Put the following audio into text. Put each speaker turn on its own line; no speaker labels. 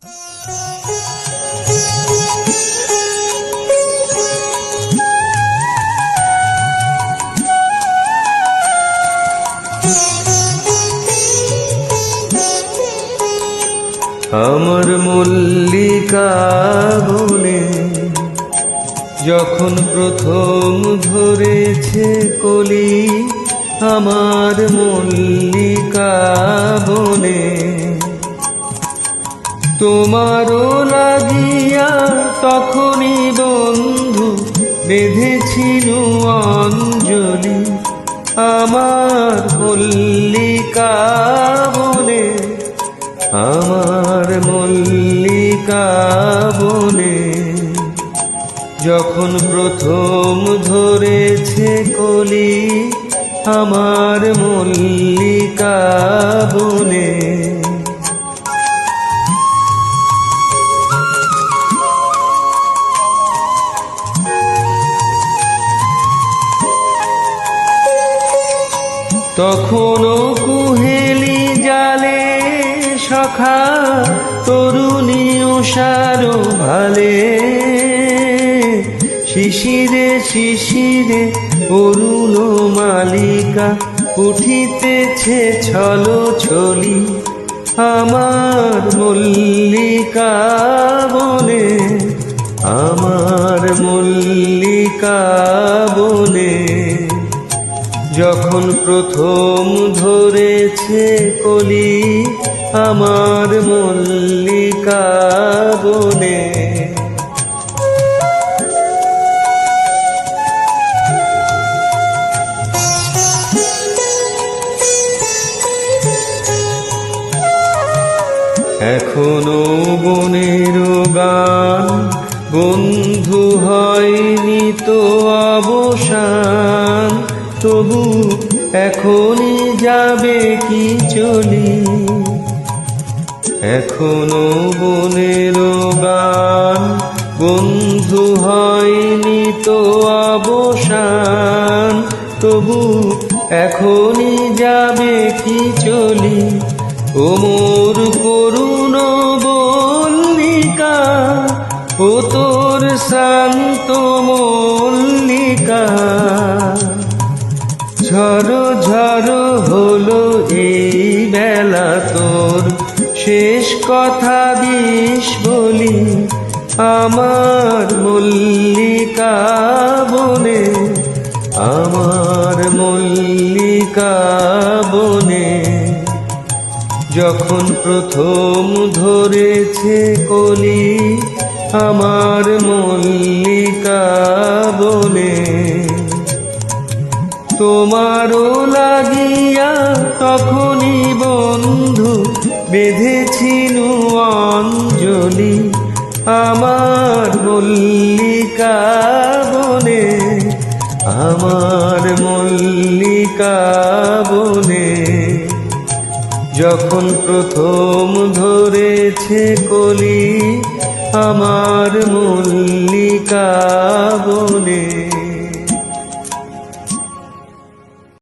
আমার মল্লিকা বনে যখন প্রথম ধরেছে কলি, আমার মল্লিকা বনে তোমারও লাগিয়া তখনই বন্ধু বেঁধেছিল অঞ্জলি। আমার মল্লিকা বনে, আমার মল্লিকা বনে যখন প্রথম ধরেছে কলি, আমার মল্লিকা বনে তখনও কুহেলি জালে সখা তরুণী উষারো ভালে, শিশিরে শিশিরে অরুণ মালিকা উঠিতেছে ছলো ছলি। আমার মল্লিকা বনে, আমার মল্লিকা বনে যখন প্রথম ধরেছে কলি, আমার মল্লিকা বনে এখনো বনের গান বন্ধু হয়নি তো অবসান, তবু এখনই যাবে কি চলি। এখনো বনের গান বন্ধু হয়নি তো অবসান, তবু এখনই যাবে কি চলি। ও মোর করুণ মল্লিকা, ও তোর শান্ত মল্লিকা, ঝড়ো ঝড়ো হলো এই বেলা তোর শেষ কথা দিস বলি। আমার মল্লিকা বনে, আমার মল্লিকা বনে যখন প্রথম ধরেছে কলি, আমার মল্লিকা বনে তোমারও লাগিয়া তখনই বন্ধু বেঁধেছিল অঞ্জলি। আমার মল্লিকা বনে, আমার মল্লিকা বনে যখন প্রথম ধরেছে কলি, আমার মল্লিকা বনে।